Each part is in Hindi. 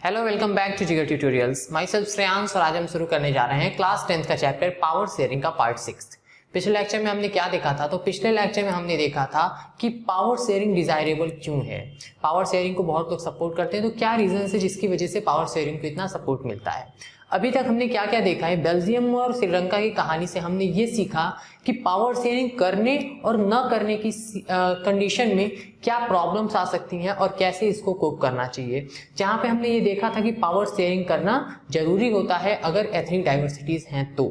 हेलो, वेलकम बैक टू जिगर ट्यूटोरियल्स। माई सेल्फ श्रेयांश और आज हम शुरू करने जा रहे हैं क्लास 10th का चैप्टर पावर शेयरिंग का पार्ट 6। पिछले लेक्चर में हमने क्या देखा था? तो पिछले लेक्चर में हमने देखा था कि पावर शेयरिंग डिजायरेबल क्यों है। पावर शेयरिंग को बहुत लोग सपोर्ट करते हैं, तो क्या रीजन है जिसकी वजह से पावर शेयरिंग को इतना सपोर्ट मिलता है। अभी तक हमने क्या क्या देखा है? बेल्जियम और श्रीलंका की कहानी से हमने ये सीखा कि पावर शेयरिंग करने और न करने की कंडीशन में क्या प्रॉब्लम्स आ सकती हैं और कैसे इसको कोप करना चाहिए। जहाँ पे हमने ये देखा था कि पावर शेयरिंग करना जरूरी होता है अगर एथनिक डाइवर्सिटीज हैं तो।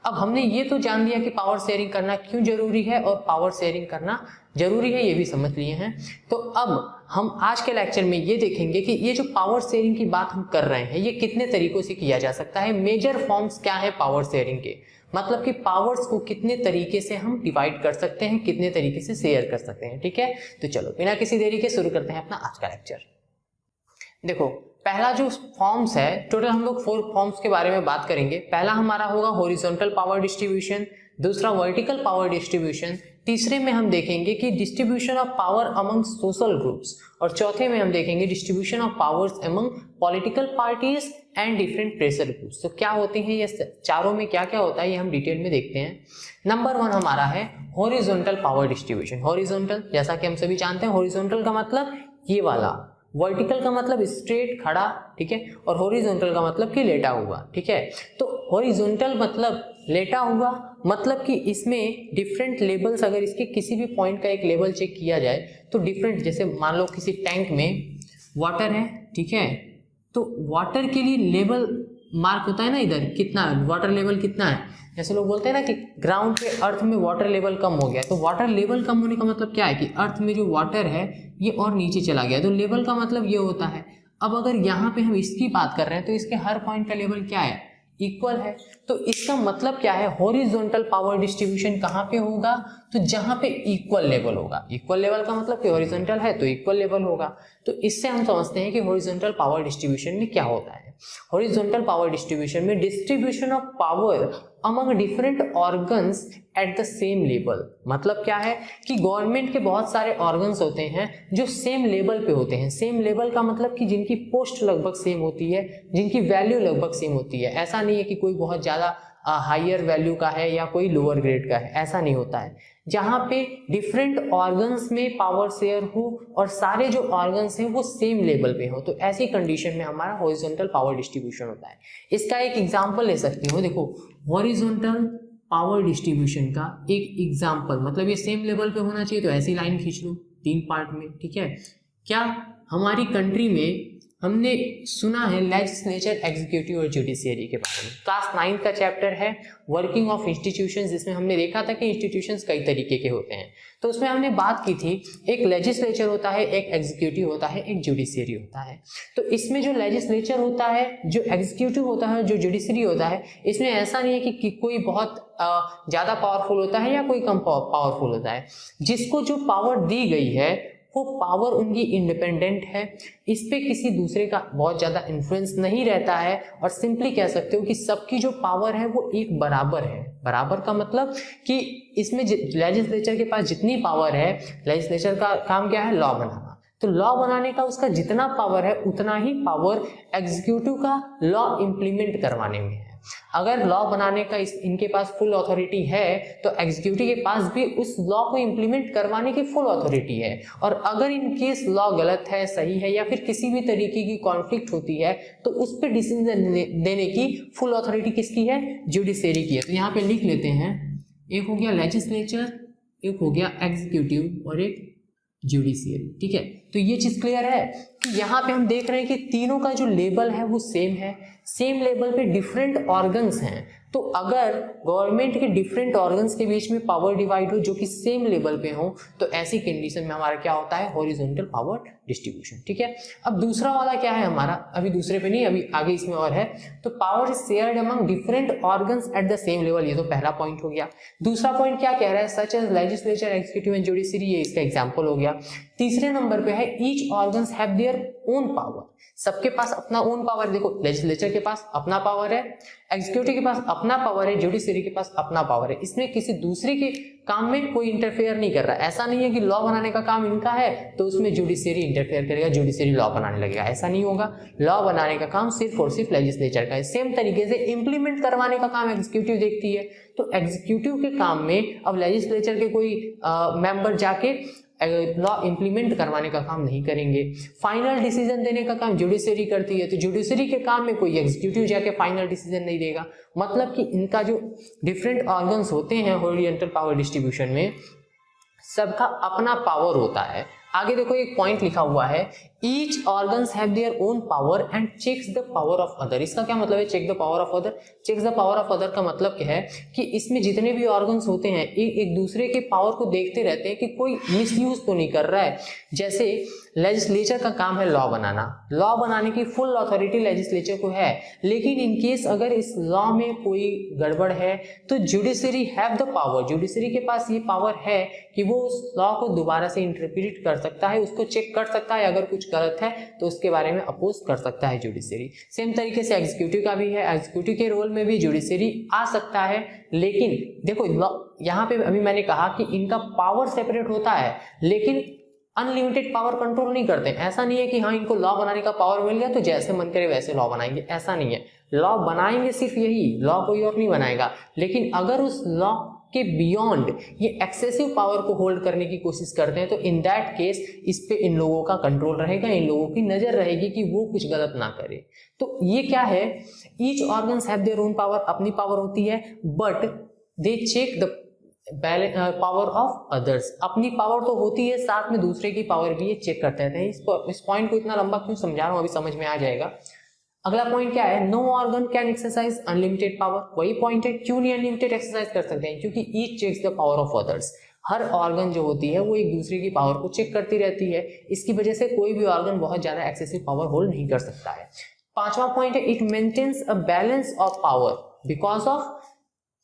अब हमने ये तो जान लिया कि पावर शेयरिंग करना क्यों जरूरी है और पावर शेयरिंग करना जरूरी है ये भी समझ लिए हैं। तो अब हम आज के लेक्चर में ये देखेंगे कि ये जो पावर शेयरिंग की बात हम कर रहे हैं ये कितने तरीकों से किया जा सकता है। मेजर फॉर्म्स क्या है पावर शेयरिंग के, मतलब कि पावर्स को कितने तरीके से हम डिवाइड कर सकते हैं, कितने तरीके से शेयर कर सकते हैं। ठीक है, तो चलो बिना किसी देरी के शुरू करते हैं अपना आज का लेक्चर। देखो, पहला जो फॉर्म्स है, टोटल हम लोग 4 फॉर्म्स के बारे में बात करेंगे। पहला हमारा होगा हॉरिजॉन्टल पावर डिस्ट्रीब्यूशन, दूसरा वर्टिकल पावर डिस्ट्रीब्यूशन, तीसरे में हम देखेंगे कि distribution of power among social groups, और चौथे में हम देखेंगे distribution of powers among political parties and different pressure groups. तो क्या होते हैं ये चारों में, क्या क्या होता है ये हम डिटेल में देखते हैं। नंबर 1 हमारा है हॉरिजॉन्टल पावर डिस्ट्रीब्यूशन। हॉरिजॉन्टल जैसा कि हम सभी जानते हैं, हॉरिजॉन्टल का मतलब ये वाला, वर्टिकल का मतलब स्ट्रेट खड़ा, ठीक है, और हॉरिजॉन्टल का मतलब कि लेटा हुआ। ठीक है, तो हॉरिजॉन्टल मतलब लेटा हुआ, मतलब कि इसमें डिफरेंट लेवल्स, अगर इसके किसी भी पॉइंट का एक लेवल चेक किया जाए तो डिफरेंट, जैसे मान लो किसी टैंक में वाटर है, ठीक है, तो वाटर के लिए लेवल मार्क होता है ना, इधर कितना वाटर लेवल कितना है। जैसे लोग बोलते हैं ना कि ग्राउंड पे अर्थ में वाटर लेवल कम हो गया, तो वाटर लेवल कम होने का मतलब क्या है कि अर्थ में जो वाटर है ये और नीचे चला गया, तो लेवल का मतलब ये होता है। अब अगर यहाँ पे हम इसकी बात कर रहे हैं तो इसके हर पॉइंट का लेवल क्या है, इक्वल है। तो इसका मतलब क्या है, हॉरिजॉन्टल पावर डिस्ट्रीब्यूशन कहाँ पे होगा, तो जहां पे इक्वल लेवल होगा। इक्वल लेवल का मतलब कि हॉरिजॉन्टल है तो इक्वल लेवल होगा। तो इससे हम समझते हैं कि हॉरिजॉन्टल पावर डिस्ट्रीब्यूशन में क्या होता है। हॉरिजॉन्टल पावर डिस्ट्रीब्यूशन में distribution of power among different organs at the same level, मतलब क्या है कि गवर्नमेंट के बहुत सारे ऑर्गन्स होते हैं जो सेम लेवल पे होते हैं। सेम लेवल का मतलब कि जिनकी पोस्ट लगभग सेम होती है, जिनकी वैल्यू लगभग सेम होती है। ऐसा नहीं है कि कोई बहुत ज्यादा हायर वैल्यू का है या कोई लोअर ग्रेड का है, ऐसा नहीं होता है। जहां पे डिफरेंट ऑर्गन्स में पावर शेयर हो और सारे जो ऑर्गन्स हैं वो सेम लेवल पे हो, तो ऐसी कंडीशन में हमारा हॉरिजॉन्टल पावर डिस्ट्रीब्यूशन होता है। इसका एक एग्जांपल ले सकते हो। देखो, हॉरिजॉन्टल पावर डिस्ट्रीब्यूशन का एक एग्जांपल, मतलब ये सेम लेवल पे होना चाहिए, तो ऐसी लाइन खींच लो 3 पार्ट में। ठीक है, क्या हमारी कंट्री में हमने सुना है लेजिस्लेचर, एग्जीक्यूटिव और जुडिशियरी के बारे में। क्लास 9 का चैप्टर है वर्किंग ऑफ इंस्टीट्यूशंस, जिसमें हमने देखा था कि इंस्टीट्यूशंस कई तरीके के होते हैं। तो उसमें हमने बात की थी, एक लेजिस्लेचर होता है, एक एग्जीक्यूटिव होता है, एक जुडिशियरी होता है। तो इसमें जो लेजिस्लेचर होता है, जो एग्जीक्यूटिव होता है, जो जुडिशियरी होता है, इसमें ऐसा नहीं है कि कोई बहुत ज्यादा पावरफुल होता है या कोई कम पावरफुल होता है। जिसको जो पावर दी गई है वो पावर उनकी इंडिपेंडेंट है, इस पे किसी दूसरे का बहुत ज्यादा इन्फ्लुएंस नहीं रहता है, और सिंपली कह सकते हो कि सबकी जो पावर है वो एक बराबर है। बराबर का मतलब कि इसमें लेजिस्लेचर के पास जितनी पावर है, लेजिस्लेचर का काम क्या है, लॉ बनाना, तो लॉ बनाने का उसका जितना पावर है उतना ही पावर एग्जीक्यूटिव का लॉ इंप्लीमेंट करवाने में है। अगर लॉ बनाने का इनके पास फुल अथॉरिटी है तो एग्जीक्यूटिव के पास भी उस लॉ को इंप्लीमेंट करवाने की फुल अथॉरिटी है। और अगर इन केस लॉ गलत है, सही है, या फिर किसी भी तरीके की कॉन्फ्लिक्ट होती है तो उस पर डिसीजन देने की फुल अथॉरिटी किसकी है, जुडिशियरी की है। तो यहाँ पे लिख लेते हैं, एक हो गया लेजिस्लेचर, एक हो गया एग्जीक्यूटिव और एक जुडिशियरी। ठीक है, तो ये चीज क्लियर है कि यहाँ पे हम देख रहे हैं कि तीनों का जो लेवल है वो सेम है, सेम लेवल पे डिफरेंट ऑर्गन्स हैं। तो अगर गवर्नमेंट के डिफरेंट ऑर्गन्स के बीच में पावर डिवाइड हो जो कि सेम लेवल पे हो, तो ऐसी कंडीशन में हमारा क्या होता है, हॉरिजॉन्टल पावर डिस्ट्रीब्यूशन। ठीक है, अब दूसरा वाला क्या है हमारा, अभी दूसरे पे नहीं, अभी आगे इसमें और है। तो power is shared among different organs at the same level, ये तो पहला पॉइंट हो गया। दूसरा पॉइंट क्या कह रहा है, such as legislature, executive and judiciary, ये इसका एग्जांपल हो गया। तीसरे नंबर पे है each organs have their own power, सबके पास अपना ओन पावर। देखो, लेजिस्लेचर के पास अपना पावर है, एग्जीक्यूटिव के पास अपना अपना पावर है, जुडिशरी के पास अपना पावर है, इसमें किसी दूसरे के काम में कोई इंटरफेयर नहीं कर रहा है। ऐसा नहीं है कि लॉ बनाने का काम इनका है तो उसमें जुडिशरी इंटरफेयर करेगा, जुडिशरी लॉ बनाने लगेगा, ऐसा नहीं होगा। लॉ बनाने का काम सिर्फ और सिर्फ लेजिस्लेचर का है। सेम तरीके से इंप्लीमेंट करवाने का काम एग्जीक्यूटिव देखती है, तो एग्जीक्यूटिव के काम में अब लेजिस्लेचर के कोई मेंबर जाके लॉ इंप्लीमेंट करवाने का काम नहीं करेंगे। फाइनल डिसीजन देने का काम जुडिशरी करती है, तो जुडिशरी के काम में कोई एग्जीक्यूटिव जाके फाइनल डिसीजन नहीं देगा। मतलब कि इनका जो डिफरेंट ऑर्गन्स होते हैं हॉरिजॉन्टल पावर डिस्ट्रीब्यूशन में, सबका अपना पावर होता है। आगे देखो एक पॉइंट लिखा हुआ है, each organs have their own power and checks the power of other. इसका क्या मतलब है check the power of other? Checks the power of other का मतलब क्या है कि इसमें जितने भी ऑर्गन्स होते हैं एक दूसरे के पावर को देखते रहते हैं कि कोई मिसयूज तो नहीं कर रहा है। जैसे लेजिस्लेचर का काम है लॉ बनाना, लॉ बनाने की फुल अथॉरिटी लेजिस्लेचर को है, लेकिन इन केस अगर इस लॉ में कोई गड़बड़ है तो judiciary have the power, judiciary के पास ये पावर है कि वो उस लॉ को दोबारा से इंटरप्रेट कर सकता है, उसको चेक कर सकता है, अगर कुछ गलत है तो उसके बारे में अपोज कर सकता है जुडिशरी। सेम तरीके से एग्जीक्यूटिव का भी है, एग्जीक्यूटिव के रोल में भी जुडिशरी आ सकता है। लेकिन देखो यहाँ पे अभी मैंने कहा कि इनका पावर सेपरेट होता है, लेकिन अनलिमिटेड पावर कंट्रोल नहीं करते। ऐसा नहीं है कि हाँ इनको लॉ बनाने का पावर मिल गया तो जैसे मन करे वैसे लॉ बनाएंगे, ऐसा नहीं है। लॉ बनाएंगे सिर्फ यही, लॉ कोई और नहीं बनाएगा। लेकिन अगर उस लॉ के बियॉन्ड ये एक्सेसिव पावर को होल्ड करने की कोशिश करते हैं तो इन दैट केस इस पे इन लोगों का कंट्रोल रहेगा, इन लोगों की नजर रहेगी कि वो कुछ गलत ना करे। तो ये क्या है, each organs have their own power, अपनी पावर होती है, but they check the power of others. अपनी पावर तो होती है, साथ में दूसरे की पावर भी ये चेक करते रहते हैं। इस पॉइंट को इतना लंबा क्यों समझा रहा हूँ, अभी समझ में आ जाएगा। अगला पॉइंट क्या है, no organ can exercise unlimited power. वही पॉइंट है, क्यों नहीं अनलिमिटेड एक्सरसाइज कर सकते हैं, क्योंकि each checks the power of others. हर ऑर्गन जो होती है वो एक दूसरे की पावर को चेक करती रहती है, इसकी वजह से कोई भी ऑर्गन बहुत ज्यादा एक्सेसिव पावर होल्ड नहीं कर सकता है। पांचवा पॉइंट है, it maintains a balance of power because of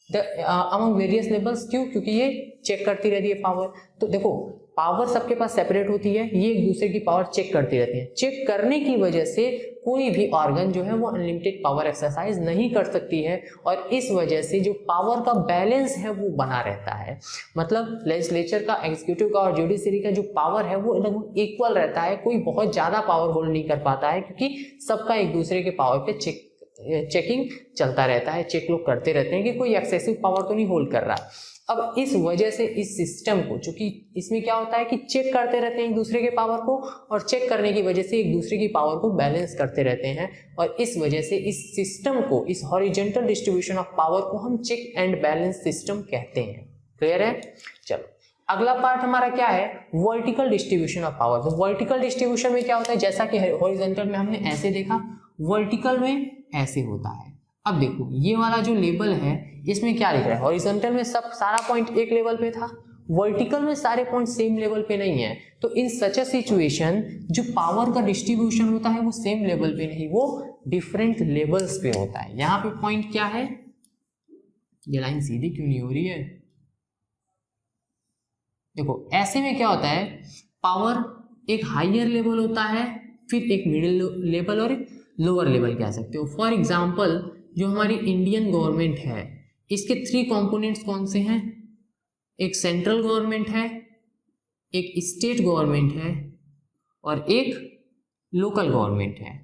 among various levels. क्यों? क्योंकि ये चेक करती रहती है पावर। तो देखो पावर सबके पास सेपरेट होती है, ये एक दूसरे की पावर चेक करती रहती है। चेक करने की वजह से कोई भी ऑर्गन जो है वो अनलिमिटेड पावर एक्सरसाइज नहीं कर सकती है, और इस वजह से जो पावर का बैलेंस है वो बना रहता है। मतलब लेजिस्लेचर का, एग्जीक्यूटिव का और जुडिशरी का जो पावर है वो लगभग इक्वल रहता है, कोई बहुत ज्यादा पावर होल्ड नहीं कर पाता है, क्योंकि सबका एक दूसरे के पावर पे चेकिंग चलता रहता है, चेक लोग करते रहते हैं कि कोई एक्सेसिव पावर तो नहीं होल्ड कर रहा। अब इस वजह से इस सिस्टम को, चूंकि इसमें क्या होता है कि चेक करते रहते हैं एक दूसरे के पावर को, और चेक करने की वजह से एक दूसरे की पावर को बैलेंस करते रहते हैं, और इस वजह से इस सिस्टम को, इस हॉरिजॉन्टल डिस्ट्रीब्यूशन ऑफ पावर को हम चेक एंड बैलेंस सिस्टम कहते हैं। क्लियर है? चलो अगला पार्ट हमारा क्या है, वर्टिकल डिस्ट्रीब्यूशन ऑफ पावर। तो वर्टिकल डिस्ट्रीब्यूशन में क्या होता है, जैसा कि हॉरिजॉन्टल में हमने ऐसे देखा, वर्टिकल में ऐसे होता है। अब देखो ये वाला जो लेवल है इसमें क्या लिख रहा है, हॉरिजॉन्टल में सब सारा पॉइंट एक लेवल पे था, वर्टिकल में सारे पॉइंट सेम लेवल पे नहीं है। तो इन सच अ सिचुएशन जो पावर का डिस्ट्रीब्यूशन होता है वो सेम लेवल पे नहीं, वो डिफरेंट लेवल्स पे होता है। यहाँ पे पॉइंट क्या है, ये लाइन सीधी क्यों नहीं हो रही है, देखो ऐसे में क्या होता है, पावर एक हायर लेवल होता है, फिर एक मिडिल लेवल और एक लोअर लेवल कह सकते हो। फॉर एग्जाम्पल जो हमारी इंडियन गवर्नमेंट है इसके 3 कंपोनेंट्स कौन से हैं, एक सेंट्रल गवर्नमेंट है, एक स्टेट गवर्नमेंट है और एक लोकल गवर्नमेंट है।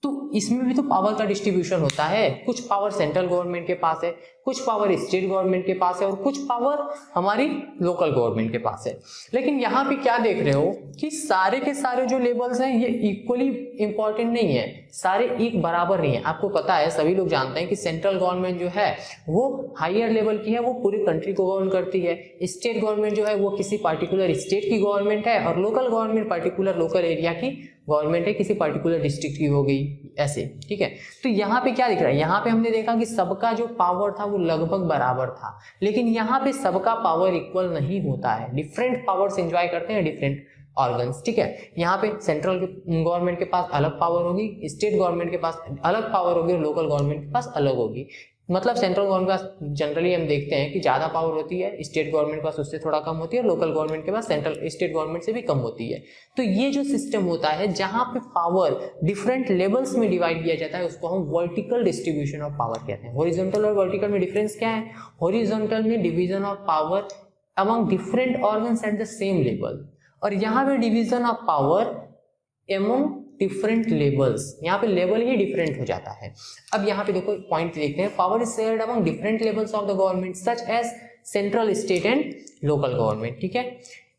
तो इसमें भी तो पावर का डिस्ट्रीब्यूशन होता है, कुछ पावर सेंट्रल गवर्नमेंट के पास है, कुछ पावर स्टेट गवर्नमेंट के पास है और कुछ पावर हमारी लोकल गवर्नमेंट के पास है। लेकिन यहाँ पे क्या देख रहे हो कि सारे के सारे जो लेवल्स हैं ये इक्वली इंपॉर्टेंट नहीं है, सारे एक बराबर नहीं है। आपको पता है, सभी लोग जानते हैं कि सेंट्रल गवर्नमेंट जो है वो हायर लेवल की है, वो पूरी कंट्री को गवर्न करती है। स्टेट गवर्नमेंट जो है वो किसी पार्टिकुलर स्टेट की गवर्नमेंट है, और local government particular local area की गवर्नमेंट है, किसी पार्टिकुलर डिस्ट्रिक्ट की हो गई, ऐसे। ठीक है, तो यहाँ पे क्या दिख रहा है, यहाँ पे हमने देखा कि सबका जो पावर था वो लगभग बराबर था, लेकिन यहाँ पे सबका पावर इक्वल नहीं होता है, डिफरेंट पावर्स एंजॉय करते हैं डिफरेंट ऑर्गन्स। ठीक है, यहाँ पे सेंट्रल गवर्नमेंट के पास अलग पावर होगी, स्टेट गवर्नमेंट के पास अलग पावर होगी, लोकल गवर्नमेंट के पास अलग होगी। मतलब सेंट्रल गवर्नमेंट का जनरली हम देखते हैं कि ज़्यादा पावर होती है, स्टेट गवर्नमेंट के पास उससे थोड़ा कम होती है, लोकल गवर्नमेंट के पास सेंट्रल स्टेट गवर्नमेंट से भी कम होती है। तो ये जो सिस्टम होता है जहाँ पे पावर डिफरेंट लेवल्स में डिवाइड किया जाता है उसको हम वर्टिकल डिस्ट्रीब्यूशन ऑफ पावर कहते हैं। हॉरिजॉन्टल और वर्टिकल में डिफरेंस क्या है? हॉरिजॉन्टल में division of power among different organs at the same level, और यहाँ पे division of power among different levels, यहाँ पे लेवल ही डिफरेंट हो जाता है। अब यहाँ पे देखो पॉइंट देखते हैं, power is shared among different levels of the government such as central, state and local government. ठीक है,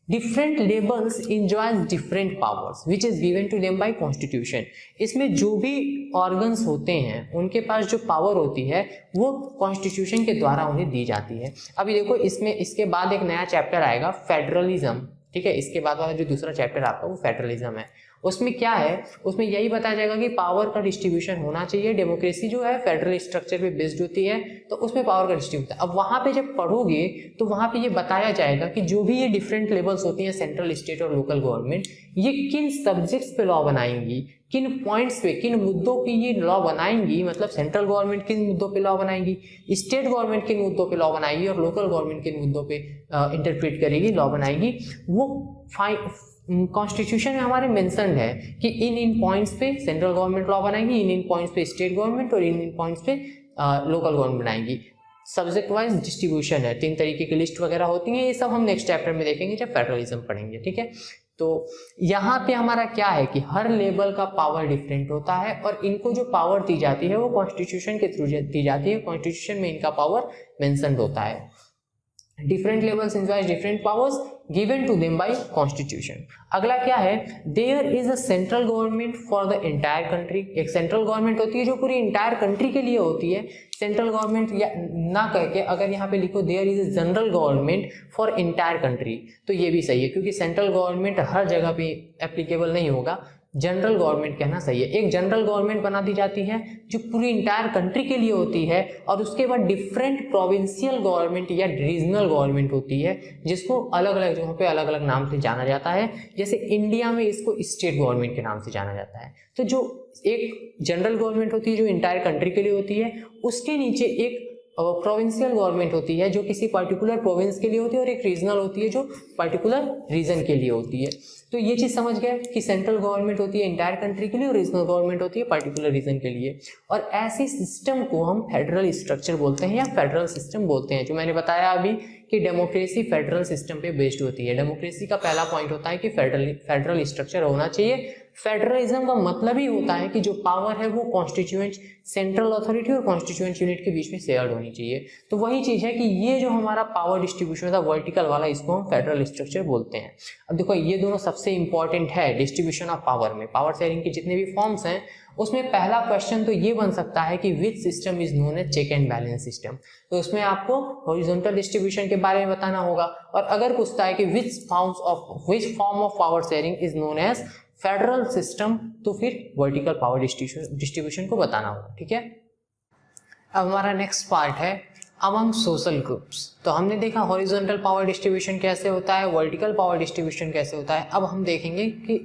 different levels enjoy different powers which is given to them by constitution. इसमें जो भी ऑर्गन्स होते हैं उनके पास जो पावर होती है वो कॉन्स्टिट्यूशन के द्वारा उन्हें दी जाती है। अभी देखो इसमें इसके बाद एक नया चैप्टर आएगा फेडरलिज्म। ठीक है, इसके बाद वाला जो दूसरा चैप्टर आपका वो फेडरलिज्म है। उसमें क्या है, उसमें यही बताया जाएगा कि पावर का डिस्ट्रीब्यूशन होना चाहिए। डेमोक्रेसी जो है फेडरल स्ट्रक्चर पे बेस्ड होती है, तो उसमें पावर का डिस्ट्रीब्यूशन। अब वहाँ पे जब पढ़ोगे तो वहाँ पे ये बताया जाएगा कि जो भी ये डिफरेंट लेवल्स होती हैं, सेंट्रल, स्टेट और लोकल गवर्नमेंट, ये किन सब्जेक्ट्स पे लॉ बनाएंगी, किन पॉइंट्स पे, किन मुद्दों की ये लॉ बनाएंगी। मतलब सेंट्रल गवर्नमेंट किन मुद्दों पे लॉ बनाएंगी, स्टेट गवर्नमेंट किन मुद्दों पे लॉ बनाएगी और लोकल गवर्नमेंट किन मुद्दों पे इंटरप्रेट करेगी, लॉ बनाएगी। वो कॉन्स्टिट्यूशन में हमारे मेंशन्ड है कि इन पॉइंट्स पे सेंट्रल गवर्नमेंट लॉ बनाएगी, इन पॉइंट्स पे स्टेट गवर्नमेंट और इन पॉइंट्स पे लोकल गवर्नमेंट बनाएगी। सब्जेक्ट वाइज डिस्ट्रीब्यूशन है, 3 तरीके की लिस्ट वगैरह होती है। ये सब हम नेक्स्ट चैप्टर में देखेंगे जब फेडरलिज्म पढ़ेंगे। ठीक है, तो यहाँ पे हमारा क्या है कि हर लेवल का पावर डिफरेंट होता है और इनको जो पावर दी जाती है वो कॉन्स्टिट्यूशन के थ्रू दी जाती है। कॉन्स्टिट्यूशन में इनका पावर मेंशन्ड होता है। Different levels enjoy different powers given to them by constitution. अगला क्या है, there is a central government for the entire country. एक सेंट्रल गवर्नमेंट होती है जो पूरी एंटायर कंट्री के लिए होती है। सेंट्रल गवर्नमेंट या ना कह के अगर यहाँ पे लिखो there is a general government for entire country तो ये भी सही है, क्योंकि सेंट्रल गवर्नमेंट हर जगह पे एप्लीकेबल नहीं होगा, जनरल गवर्नमेंट कहना सही है। एक जनरल गवर्नमेंट बना दी जाती है जो पूरी इंटायर कंट्री के लिए होती है, और उसके बाद डिफरेंट प्रोविंशियल गवर्नमेंट या रीजनल गवर्नमेंट होती है जिसको अलग अलग जगहों पे अलग अलग नाम से जाना जाता है। जैसे इंडिया में इसको स्टेट गवर्नमेंट के नाम से जाना जाता है। तो जो एक जनरल गवर्नमेंट होती है जो इंटायर कंट्री के लिए होती है, उसके नीचे एक प्रोविंशियल गवर्नमेंट होती है जो किसी पर्टिकुलर प्रोविंस के लिए होती है, और एक रीजनल होती है जो पर्टिकुलर रीजन के लिए होती है। तो ये चीज़ समझ गए कि सेंट्रल गवर्नमेंट होती है इंटायर कंट्री के लिए और रीजनल गवर्नमेंट होती है पर्टिकुलर रीजन के लिए। और ऐसे सिस्टम को हम फेडरल स्ट्रक्चर बोलते हैं या फेडरल सिस्टम बोलते हैं। जो मैंने बताया अभी कि डेमोक्रेसी फेडरल सिस्टम पे बेस्ड होती है। डेमोक्रेसी का पहला पॉइंट होता है कि फेडरल स्ट्रक्चर होना चाहिए। फेडरलिज्म का मतलब ही होता है कि जो पावर है वो कॉन्स्टिट्यूएंट सेंट्रल अथॉरिटी और कॉन्स्टिट्यूएंट यूनिट के बीच में शेयर्ड होनी चाहिए। तो वही चीज़ है कि ये जो हमारा पावर डिस्ट्रीब्यूशन था वर्टिकल वाला, इसको हम फेडरल स्ट्रक्चर बोलते हैं। अब देखो ये दोनों सबसे इंपॉर्टेंट है डिस्ट्रीब्यूशन ऑफ पावर में। पावर शेयरिंग के जितने भी फॉर्म्स हैं उसमें पहला क्वेश्चन तो ये बन सकता है कि which system is known as check and balance system. तो उसमें आपको हॉरिजॉन्टल डिस्ट्रीब्यूशन के बारे में बताना होगा। और अगर पूछता है कि which form of power sharing is known as federal system, तो फिर वर्टिकल पावर डिस्ट्रीब्यूशन को बताना होगा। ठीक है, अब हमारा नेक्स्ट पार्ट है अमंग सोशल ग्रुप्स। तो हमने देखा हॉरिजॉन्टल पावर डिस्ट्रीब्यूशन कैसे होता है, वर्टिकल पावर डिस्ट्रीब्यूशन कैसे होता है। अब हम देखेंगे कि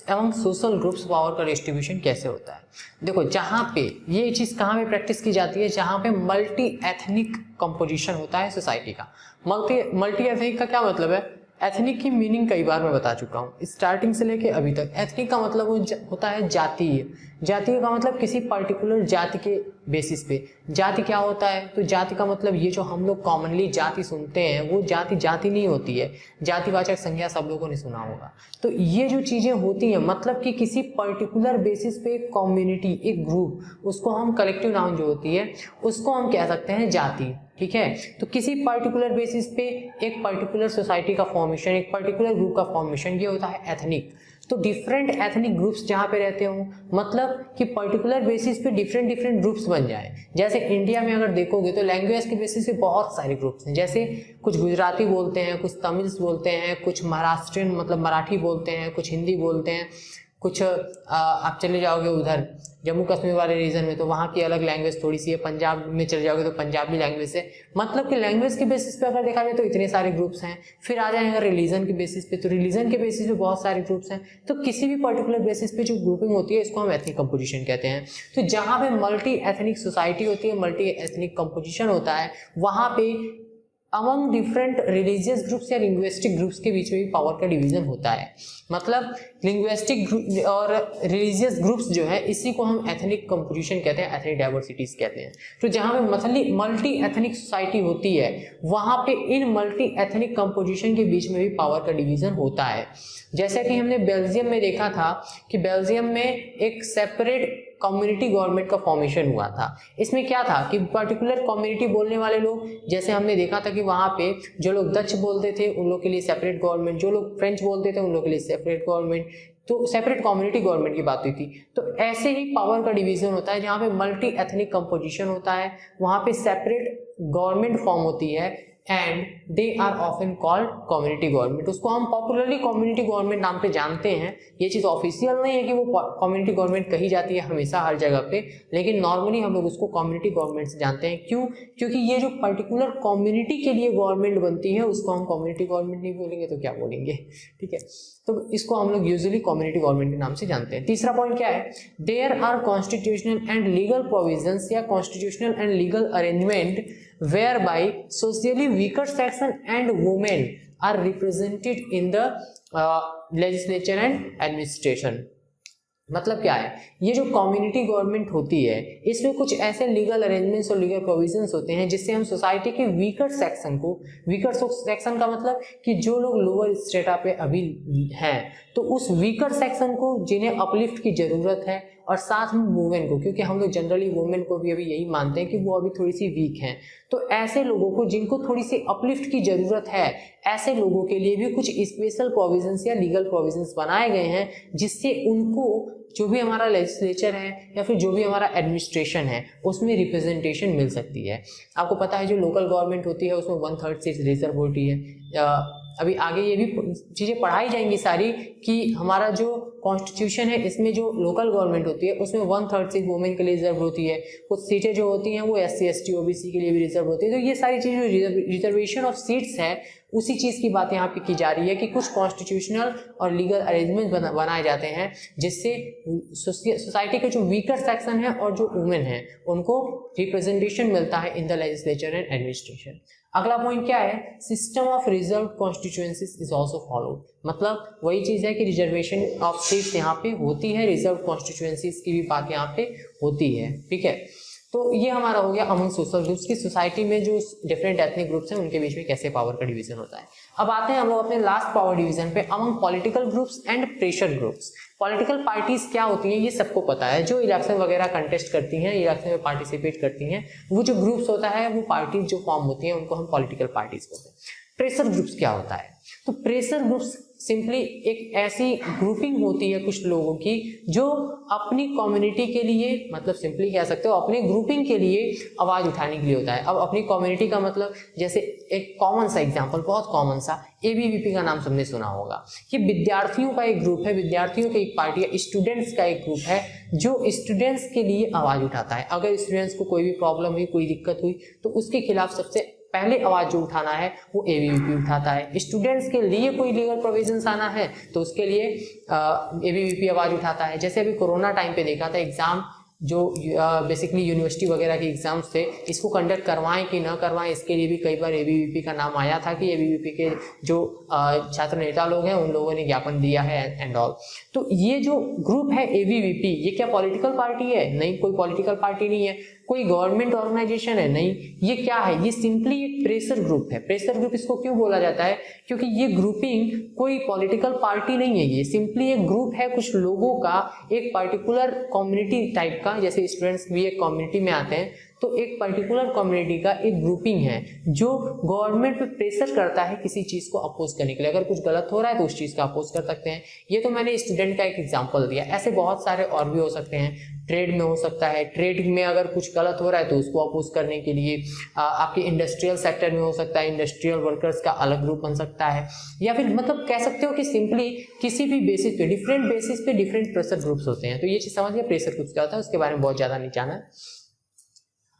अमंग सोशल ग्रुप्स पावर का डिस्ट्रीब्यूशन कैसे होता है। देखो जहाँ पे ये चीज़ कहाँ पे प्रैक्टिस की जाती है, जहाँ पे मल्टी एथनिक कंपोजिशन होता है सोसाइटी का। मल्टी एथनिक का क्या मतलब है? एथनिक की मीनिंग कई बार मैं बता चुका हूँ स्टार्टिंग से लेके अभी तक। एथनिक का मतलब होता है जातीय। जातीय का मतलब किसी पर्टिकुलर जाति के बेसिस पे। जाति क्या होता है? तो जाति का मतलब ये जो हम लोग कॉमनली जाति सुनते हैं वो जाति नहीं होती है। जातिवाचक संज्ञा सब लोगों ने सुना होगा। तो ये जो चीज़ें होती हैं मतलब कि किसी पर्टिकुलर बेसिस पे एक कम्युनिटी, एक ग्रुप, उसको हम कलेक्टिव नाउन जो होती है उसको हम कह सकते हैं जाति। ठीक है, तो किसी पर्टिकुलर बेसिस पे एक पर्टिकुलर सोसाइटी का फॉर्मेशन, एक पर्टिकुलर ग्रुप का फॉर्मेशन, ये होता है एथनिक। तो डिफरेंट एथनिक ग्रुप्स जहाँ पे रहते हो मतलब कि पर्टिकुलर बेसिस पे डिफरेंट ग्रुप्स बन जाए। जैसे इंडिया में अगर देखोगे तो लैंग्वेज के बेसिस पे बहुत सारे ग्रुप्स हैं। जैसे कुछ गुजराती बोलते हैं, कुछ तमिल्स बोलते हैं, कुछ महाराष्ट्रियन मतलब मराठी बोलते हैं, कुछ हिंदी बोलते हैं, कुछ आप चले जाओगे उधर जम्मू कश्मीर वाले रीजन में तो वहाँ की अलग लैंग्वेज थोड़ी सी है, पंजाब में चले जाओगे तो पंजाबी लैंग्वेज है। मतलब कि लैंग्वेज के बेसिस पे अगर देखा जाए तो इतने सारे ग्रुप्स हैं। फिर आ जाएंगे रिलीजन के बेसिस पे, तो रिलीजन के बेसिस पे बहुत सारे ग्रुप्स हैं। तो किसी भी पर्टिकुलर बेसिस पे जो ग्रुपिंग होती है इसको हम एथनिक कंपोजिशन कहते हैं। तो जहाँ पे मल्टी एथनिक सोसाइटी होती है, मल्टी एथनिक कंपोजिशन होता है, वहाँ पे अमंग डिफरेंट रिलीजियस ग्रुप्स या लिंग्विस्टिक ग्रुप्स के बीच में भी पावर का डिवीजन होता है। मतलब लिंग्विस्टिक ग्रुप और रिलीजियस ग्रुप्स जो है इसी को हम एथनिक कंपोजिशन कहते हैं, एथनिक डाइवर्सिटीज कहते हैं। तो जहाँ पे मल्टी एथनिक सोसाइटी होती है वहाँ पे इन मल्टी एथनिक कंपोजिशन के बीच में भी पावर का डिवीजन होता है। जैसे कि हमने बेल्जियम में देखा था कि बेल्जियम में एक सेपरेट कम्युनिटी गवर्नमेंट का फॉर्मेशन हुआ था। इसमें क्या था कि पर्टिकुलर कम्युनिटी बोलने वाले लोग, जैसे हमने देखा था कि वहाँ पे जो लोग डच बोलते थे उन लोग के लिए सेपरेट गवर्नमेंट, जो लोग फ्रेंच बोलते थे उन लोग के लिए सेपरेट गवर्नमेंट, तो सेपरेट कम्युनिटी गवर्नमेंट की बात हुई थी। तो ऐसे ही पावर का डिवीजन होता है, जहाँ पे मल्टी एथनिक कंपोजिशन होता है वहाँ पे सेपरेट गवर्नमेंट फॉर्म होती है and they are often called community government. उसको हम पॉपुलरली कम्युनिटी गवर्नमेंट नाम पे जानते हैं। ये चीज़ ऑफिशियल नहीं है कि वो कम्युनिटी गवर्नमेंट कही जाती है हमेशा हर जगह पे, लेकिन नॉर्मली हम लोग उसको कम्युनिटी गवर्नमेंट से जानते हैं। क्यों? क्योंकि ये जो पर्टिकुलर कम्युनिटी के लिए गवर्नमेंट बनती है उसको हम कम्युनिटी गवर्नमेंट नहीं बोलेंगे तो क्या बोलेंगे, ठीक है। तो इसको हम लोग यूजुअली कम्युनिटी गवर्नमेंट के नाम से जानते हैं। तीसरा पॉइंट क्या है? There are constitutional and legal provisions या constitutional and legal arrangement whereby socially weaker section and women are represented in the legislature and administration। मतलब क्या है? ये जो कम्युनिटी गवर्नमेंट होती है इसमें कुछ ऐसे लीगल अरेंजमेंट्स और लीगल प्रोविजंस होते हैं जिससे हम सोसाइटी के वीकर सेक्शन को, वीकर सेक्शन का मतलब कि जो लोग लोअर स्टेटा पे अभी हैं, तो उस वीकर सेक्शन को जिन्हें अपलिफ्ट की जरूरत है, और साथ में वुमेन को, क्योंकि हम लोग जनरली वुमेन को भी अभी यही मानते हैं कि वो अभी थोड़ी सी वीक हैं, तो ऐसे लोगों को जिनको थोड़ी सी अपलिफ्ट की जरूरत है, ऐसे लोगों के लिए भी कुछ स्पेशल प्रोविजंस या लीगल प्रोविजंस बनाए गए हैं जिससे उनको जो भी हमारा लेजिस्लेचर है या फिर जो भी हमारा एडमिनिस्ट्रेशन है उसमें रिप्रेजेंटेशन मिल सकती है। आपको पता है जो लोकल गवर्नमेंट होती है उसमें 1/3 सीट रिजर्व होती है। अभी आगे ये भी चीज़ें पढ़ाई जाएंगी सारी कि हमारा जो कॉन्स्टिट्यूशन है इसमें जो लोकल गवर्नमेंट होती है उसमें 1/3 सीट वुमेन के लिए रिजर्व होती है। कुछ सीटें जो होती हैं वो SC ST OBC के लिए भी रिजर्व होती है। तो ये सारी चीज़ें जो रिजर्वेशन ऑफ सीट्स है उसी चीज़ की बात यहाँ पे की जा रही है कि कुछ कॉन्स्टिट्यूशनल और लीगल अरेंजमेंट बनाए जाते हैं जिससे सोसाइटी के जो वीकर सेक्शन है और जो वुमेन है उनको रिप्रेजेंटेशन मिलता है in the legislature and administration. अगला पॉइंट क्या है? System of reserve constituencies is also followed. मतलब वही चीज़ है कि रिजर्वेशन ऑफ सीट्स यहाँ पे होती है, रिजर्व कॉन्स्टिट्यूएंसीज की भी बात यहाँ पे होती है, ठीक है। तो ये हमारा हो गया अमंग सोशल ग्रुप्स की सोसाइटी में जो डिफरेंट एथनिक ग्रुप्स हैं उनके बीच में कैसे पावर का डिवीजन होता है। अब आते हैं हम लोग अपने लास्ट पावर डिवीजन पे, among political groups and pressure groups. Political parties क्या होती हैं ये सबको पता है, जो इलेक्शन वगैरह कंटेस्ट करती हैं, इलेक्शन में पार्टिसिपेट करती हैं, वो जो ग्रुप्स होता है वो पार्टीज जो फॉर्म होती हैं उनको हम पॉलिटिकल पार्टीज बोलते हैं। प्रेशर ग्रुप्स क्या होता है? तो प्रेशर ग्रुप्स सिंपली एक ऐसी ग्रुपिंग होती है कुछ लोगों की जो अपनी कम्युनिटी के लिए, मतलब सिंपली कह सकते हो अपने ग्रुपिंग के लिए आवाज उठाने के लिए होता है। अब अपनी कम्युनिटी का मतलब, जैसे एक कॉमन सा एग्जांपल, बहुत कॉमन सा, ABVP का नाम सबने सुना होगा। ये विद्यार्थियों का एक ग्रुप है, विद्यार्थियों की एक पार्टी है, स्टूडेंट्स का एक ग्रुप है जो स्टूडेंट्स के लिए आवाज उठाता है। अगर स्टूडेंट्स को कोई भी प्रॉब्लम हुई, कोई दिक्कत हुई, तो उसके खिलाफ सबसे पहले आवाज जो उठाना है वो ABVP उठाता है। स्टूडेंट्स के लिए कोई लीगल प्रोविजंस आना है तो उसके लिए ABVP आवाज उठाता है। जैसे अभी कोरोना टाइम पे देखा था, एग्जाम जो बेसिकली यूनिवर्सिटी वगैरह के एग्जाम्स थे, इसको कंडक्ट करवाएं कि ना करवाएं, इसके लिए भी कई बार ABVP का नाम आया था कि ABVP के जो छात्र नेता लोग हैं उन लोगों ने ज्ञापन दिया है एंड ऑल। तो ये जो ग्रुप है ABVP, ये क्या पॉलिटिकल पार्टी है? नहीं, कोई पॉलिटिकल पार्टी नहीं है। कोई गवर्नमेंट ऑर्गेनाइजेशन है? नहीं। ये क्या है? ये सिंपली एक प्रेशर ग्रुप है। प्रेशर ग्रुप इसको क्यों बोला जाता है? क्योंकि ये ग्रुपिंग कोई पॉलिटिकल पार्टी नहीं है, ये सिंपली एक ग्रुप है कुछ लोगों का, एक पर्टिकुलर कम्युनिटी टाइप का। जैसे स्टूडेंट्स भी एक कम्युनिटी में आते हैं तो एक पर्टिकुलर कम्युनिटी का एक ग्रुपिंग है जो गवर्नमेंट पे प्रेशर करता है किसी चीज को अपोज करने के लिए। अगर कुछ गलत हो रहा है तो उस चीज का अपोज कर सकते हैं। ये तो मैंने स्टूडेंट का एक एग्जांपल दिया, ऐसे बहुत सारे और भी हो सकते हैं। ट्रेड में हो सकता है, ट्रेड में अगर कुछ गलत हो रहा है तो उसको अपोज करने के लिए आपके इंडस्ट्रियल सेक्टर में हो सकता है, इंडस्ट्रियल वर्कर्स का अलग ग्रुप बन सकता है, या फिर मतलब कह सकते हो कि सिंपली किसी भी बेसिस पे, डिफरेंट बेसिस पे डिफरेंट प्रेशर ग्रुप्स होते हैं। तो ये चीज समझ गया प्रेशर ग्रुप्स क्या होता है, उसके बारे में बहुत ज्यादा नहीं जाना है।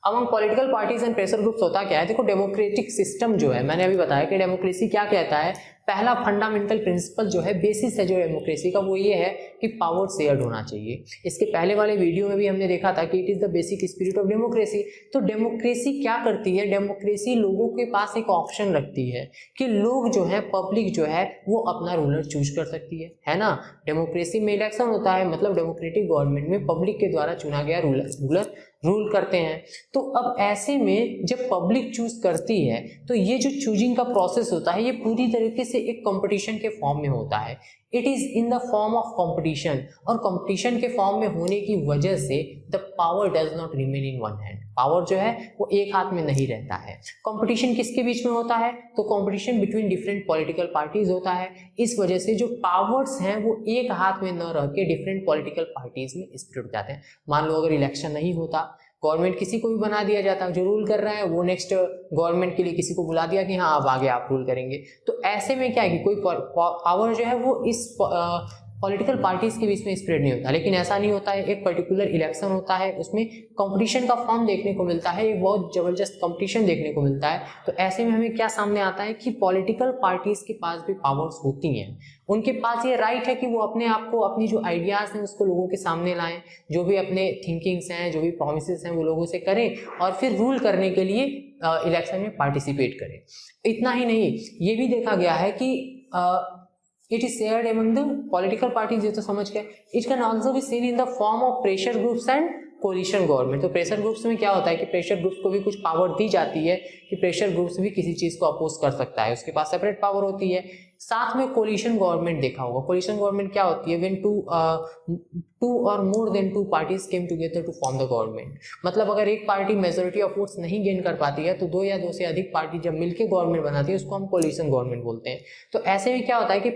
Among political parties and pressure groups होता क्या है, देखो डेमोक्रेटिक सिस्टम जो है, मैंने अभी बताया कि डेमोक्रेसी क्या कहता है, पहला फंडामेंटल प्रिंसिपल जो है, बेसिस है जो डेमोक्रेसी का, वो ये है कि पावर शेयर्ड होना चाहिए। इसके पहले वाले वीडियो में भी हमने देखा था कि it is the basic spirit of democracy. तो डेमोक्रेसी क्या करती है, डेमोक्रेसी लोगों के पास एक ऑप्शन रखती है कि लोग जो है, पब्लिक जो है, वो अपना रूलर चूज कर सकती है ना। डेमोक्रेसी में इलेक्शन होता है, मतलब डेमोक्रेटिक गवर्नमेंट में पब्लिक के द्वारा चुना गया रूलर रूल करते हैं। तो अब ऐसे में जब पब्लिक चूज करती है तो ये जो चूजिंग का प्रोसेस होता है, ये पूरी तरीके से एक कंपटीशन के फॉर्म में होता है। It is in the form of competition, और कंपटीशन के फॉर्म में होने की वजह से the power does not remain in one hand. Power जो है वो एक हाथ में नहीं रहता है। कंपटीशन किसके बीच में होता है, तो competition between different political parties होता है। इस वजह से जो पावर्स हैं वो एक हाथ में न रह के डिफरेंट पॉलिटिकल पार्टीज में स्प्लिट जाते हैं। मान लो अगर इलेक्शन नहीं होता, गवर्नमेंट किसी को भी बना दिया जाता, जो रूल कर रहा है वो नेक्स्ट गवर्नमेंट के लिए किसी को बुला दिया कि हाँ अब आगे आप रूल करेंगे। तो ऐसे में क्या है कि कोई पावर जो है वो इस पॉलिटिकल पार्टीज के बीच में स्प्रेड नहीं होता। लेकिन ऐसा नहीं होता है, एक पर्टिकुलर इलेक्शन होता है, उसमें कंपटीशन का फॉर्म देखने को मिलता है, एक बहुत जबरदस्त कंपटीशन देखने को मिलता है। तो ऐसे में हमें क्या सामने आता है कि पॉलिटिकल पार्टीज के पास भी पावर्स होती हैं। उनके पास ये राइट है कि वो अपने आप को, अपनी जो आइडियाज हैं उसको लोगों के सामने लाएं, जो भी अपने थिंकिंग्स हैं, जो भी प्रोमिसेस हैं वो लोगों से करें, और फिर रूल करने के लिए इलेक्शन में पार्टिसिपेट करें। इतना ही नहीं, ये भी देखा गया है कि it is shared among the political parties, ये तो समझ गए। It can also be seen in the form of pressure groups and coalition government. तो प्रेशर ग्रुप्स में क्या होता है कि प्रेशर ग्रुप्स को भी कुछ पावर दी जाती है कि प्रेशर ग्रुप्स भी किसी चीज को अपोज कर सकता है, उसके पास सेपरेट पावर होती है। साथ में कोलिशन गवर्नमेंट देखा होगा। कोलिशन गवर्नमेंट क्या होती है, व्हेन टू और more than two parties came together to form the government. मतलब अगर एक पार्टी मेजोरिटी ऑफ वोट्स नहीं गेन कर पाती है तो दो या दो से अधिक पार्टी जब मिलकर गवर्नमेंट बनाती है उसको हम कोलिशन गवर्नमेंट बोलते हैं। तो ऐसे में क्या होता है कि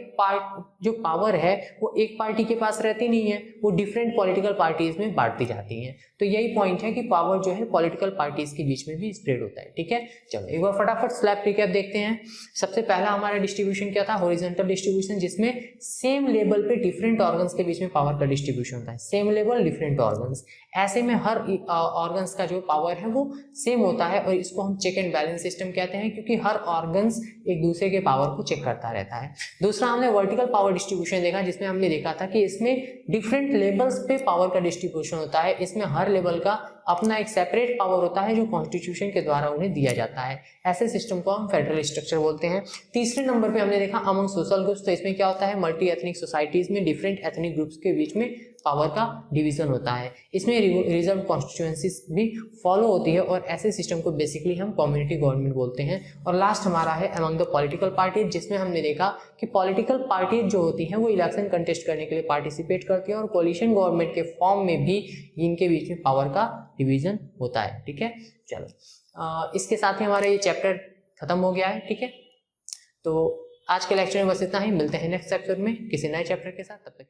जो पावर है वो एक पार्टी के पास रहती नहीं है, वो डिफरेंट पॉलिटिकल पार्टीज में बांटती जाती है। तो यही पॉइंट है कि पावर जो है पॉलिटिकल पार्टीज के बीच में भी स्प्रेड होता है। ठीक है, चलो एक बार फटाफट स्लैब रिकैप देखते हैं। सबसे पहला हमारा डिस्ट्रीब्यूशन क्या था, हॉरिजॉन्टल डिस्ट्रीब्यूशन, जिसमें सेम लेवल पे डिफरेंट ऑर्गन्स के बीच में पावर का डिस्ट्रीब्यूशन होता है। सेम लेवल डिफरेंट ऑर्गन्स, ऐसे में हर ऑर्गन्स का जो पावर है वो सेम होता है, और इसको हम चेक एंड बैलेंस सिस्टम कहते हैं, क्योंकि हर ऑर्गन्स एक दूसरे के पावर को चेक करता रहता है। दूसरा हमने वर्टिकल पावर डिस्ट्रीब्यूशन देखा, जिसमें हमने देखा था कि इसमें डिफरेंट लेवल्स पे पावर का डिस्ट्रीब्यूशन होता है। इसमें हर लेवल का अपना एक सेपरेट पावर होता है जो कॉन्स्टिट्यूशन के द्वारा उन्हें दिया जाता है। ऐसे सिस्टम को हम फेडरल स्ट्रक्चर बोलते हैं। तीसरे नंबर पे हमने देखा अमंग सोशल ग्रुप्स। तो इसमें क्या होता है, मल्टी एथनिक सोसाइटीज में डिफरेंट एथनिक ग्रुप्स के बीच में पावर का डिवीजन होता है। इसमें रिजर्व कॉन्स्टिट्यूएंसीज भी फॉलो होती है, और ऐसे सिस्टम को बेसिकली हम कम्युनिटी गवर्नमेंट बोलते हैं। और लास्ट हमारा है अमंग द पॉलिटिकल पार्टीज, जिसमें हमने देखा कि पॉलिटिकल पार्टीज जो होती हैं वो इलेक्शन कंटेस्ट करने के लिए पार्टिसिपेट करती हैं, और कोलिशन गवर्नमेंट के फॉर्म में भी इनके बीच में पावर का डिवीजन होता है। ठीक है, चलो इसके साथ ही हमारा ये चैप्टर खत्म हो गया है। ठीक है, तो आज के लेक्चर में बस इतना ही। मिलते हैं नेक्स्ट चैप्टर में किसी नए चैप्टर के साथ, तब तक